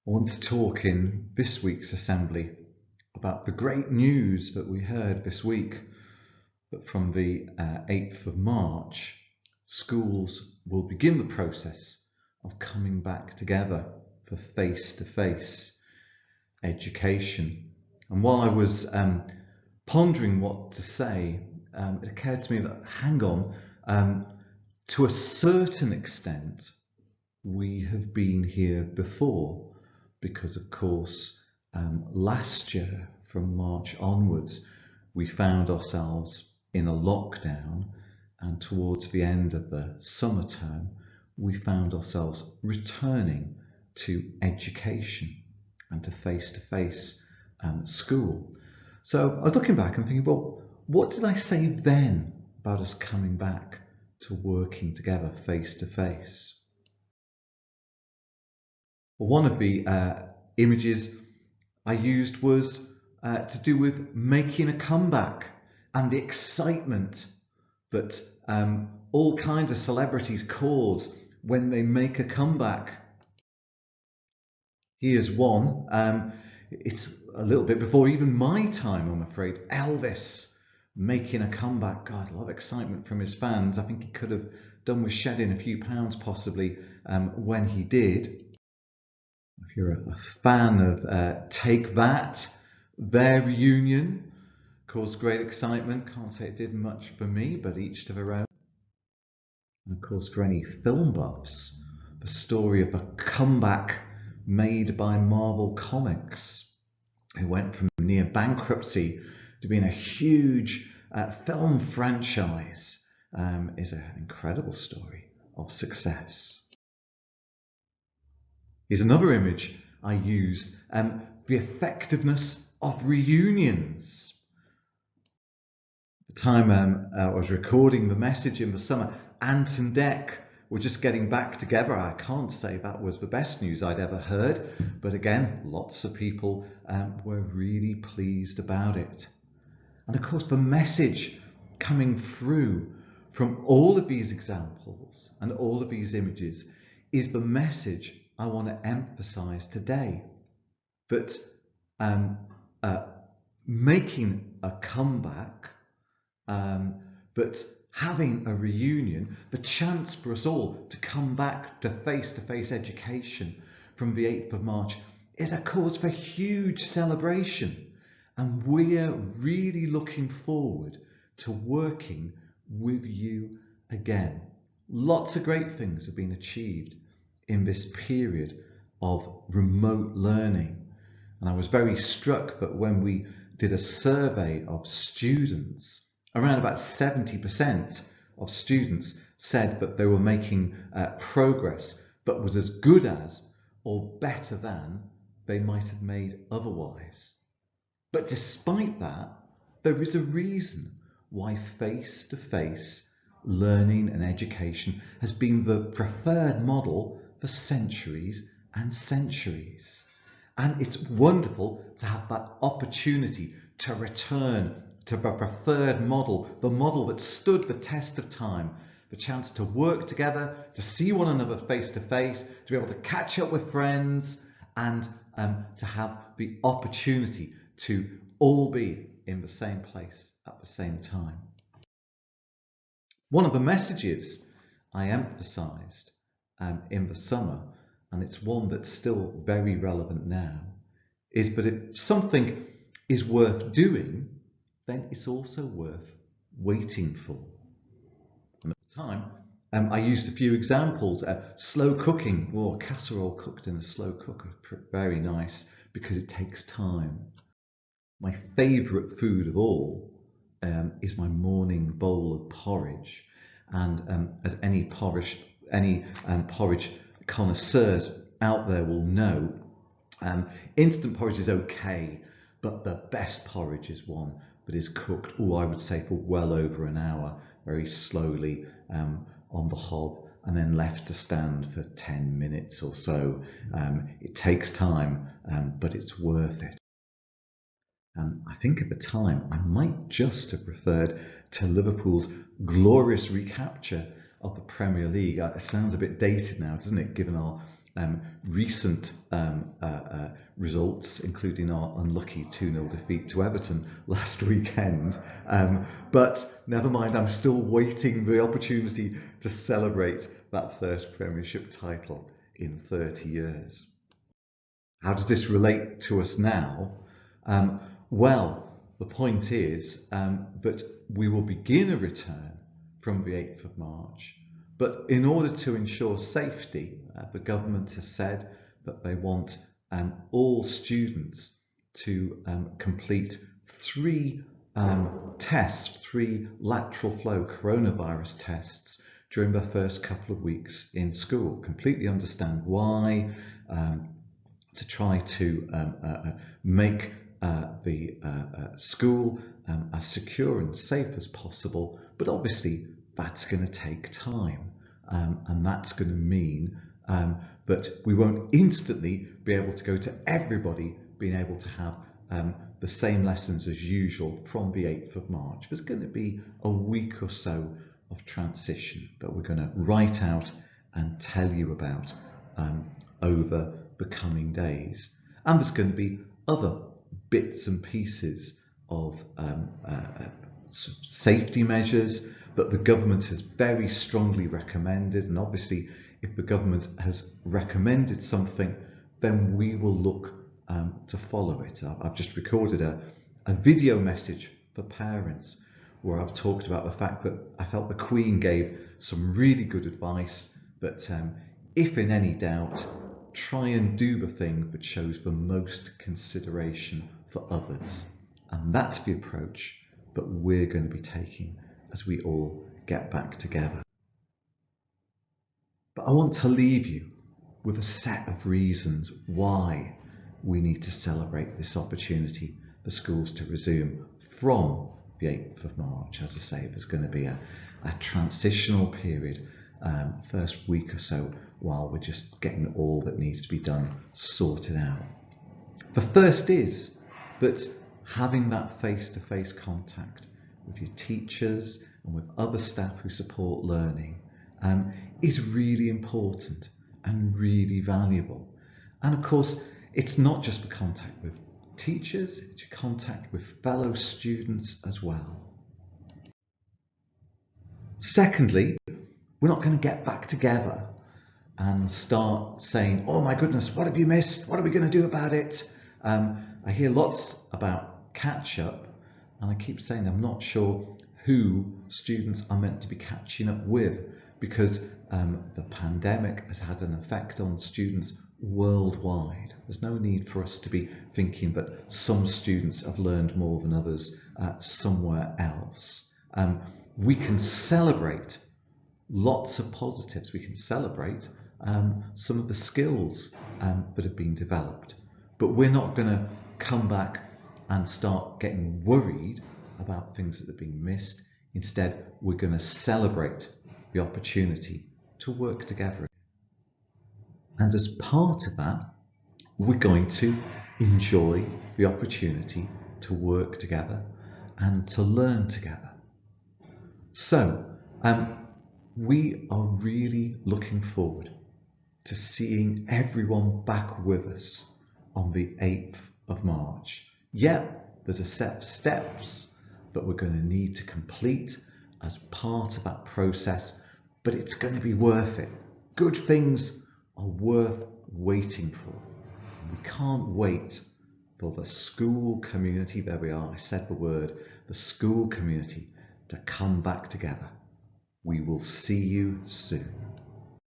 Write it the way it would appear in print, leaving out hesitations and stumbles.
I want to talk in this week's assembly about the great news that we heard this week, that from the 8th of March, schools will begin the process of coming back together for face-to-face education. And while I was pondering what to say, it occurred to me that, hang on, to a certain extent, we have been here before, because of course last year from March onwards we found ourselves in a lockdown, and towards the end of the summer term we found ourselves returning to education and to face-to-face school. So I was looking back and thinking, well, what did I say then about us coming back to working together face-to-face? Well, one of the images I used was to do with making a comeback and the excitement that all kinds of celebrities cause when they make a comeback. Here's one. It's a little bit before even my time, I'm afraid. Elvis making a comeback. God, a lot of excitement from his fans. I think he could have done with shedding a few pounds possibly when he did. If you're a fan of Take That, their reunion caused great excitement. Can't say it did much for me, but each to their own. And of course, for any film buffs, the story of a comeback made by Marvel Comics, who went from near bankruptcy to being a huge film franchise, is an incredible story of success. Here's another image I used, the effectiveness of reunions. The time I was recording the message in the summer, Ant and Dec were just getting back together. I can't say that was the best news I'd ever heard, but again, lots of people were really pleased about it. And of course, the message coming through from all of these examples and all of these images is the message I want to emphasize today, that making a comeback, but having a reunion, the chance for us all to come back to face-to-face education from the 8th of March is a cause for huge celebration. And we're really looking forward to working with you again. Lots of great things have been achieved in this period of remote learning. And I was very struck that when we did a survey of students, around about 70% of students said that they were making progress that was as good as or better than they might have made otherwise. But despite that, there is a reason why face-to-face learning and education has been the preferred model for centuries and centuries. And it's wonderful to have that opportunity to return to the preferred model, the model that stood the test of time, the chance to work together, to see one another face to face, to be able to catch up with friends, and to have the opportunity to all be in the same place at the same time. One of the messages I emphasised in the summer, and it's one that's still very relevant now, is that if something is worth doing, then it's also worth waiting for. And at the time, I used a few examples. Slow cooking, or casserole cooked in a slow cooker, very nice because it takes time. My favourite food of all is my morning bowl of porridge, and as any porridge connoisseurs out there will know, instant porridge is okay, but the best porridge is one that is cooked, I would say, for well over an hour, very slowly on the hob, and then left to stand for 10 minutes or so. It takes time, but it's worth it. I think at the time I might just have referred to Liverpool's glorious recapture of the Premier League. It sounds a bit dated now, doesn't it, given our recent results, including our unlucky 2-0 defeat to Everton last weekend. But never mind, I'm still waiting for the opportunity to celebrate that first Premiership title in 30 years. How does this relate to us now? Well, the point is that we will begin a return from the 8th of March, but in order to ensure safety, the government has said that they want all students to complete 3 tests, 3 lateral flow coronavirus tests during the first couple of weeks in school. Completely understand why, to try to make the school as secure and safe as possible, but obviously that's going to take time, and that's going to mean that we won't instantly be able to go to everybody being able to have the same lessons as usual from the 8th of March. There's going to be a week or so of transition that we're going to write out and tell you about over the coming days. And there's going to be other bits and pieces of safety measures that the government has very strongly recommended, and obviously if the government has recommended something, then we will look to follow it. I've just recorded a video message for parents where I've talked about the fact that I felt the Queen gave some really good advice, that if in any doubt, try and do the thing that shows the most consideration for others. And that's the approach that we're going to be taking as we all get back together. But I want to leave you with a set of reasons why we need to celebrate this opportunity for schools to resume from the 8th of March. As I say, there's going to be a transitional period, first week or so, while we're just getting all that needs to be done sorted out. The first is that having that face-to-face contact with your teachers and with other staff who support learning is really important and really valuable. And of course, it's not just the contact with teachers, it's your contact with fellow students as well. Secondly, we're not going to get back together and start saying, oh my goodness, what have you missed? What are we going to do about it? I hear lots about catch up, and I keep saying I'm not sure who students are meant to be catching up with, because the pandemic has had an effect on students worldwide. There's no need for us to be thinking that some students have learned more than others somewhere else. We can celebrate lots of positives. We can celebrate some of the skills that have been developed, but we're not going to come back and start getting worried about things that have been missed. Instead, we're going to celebrate the opportunity to work together. And as part of that, we're going to enjoy the opportunity to work together and to learn together. So, we are really looking forward to seeing everyone back with us on the 8th of March. Yeah, there's a set of steps that we're going to need to complete as part of that process, but it's going to be worth it. Good things are worth waiting for. We can't wait for the school community, there we are, I said the word, the school community to come back together. We will see you soon.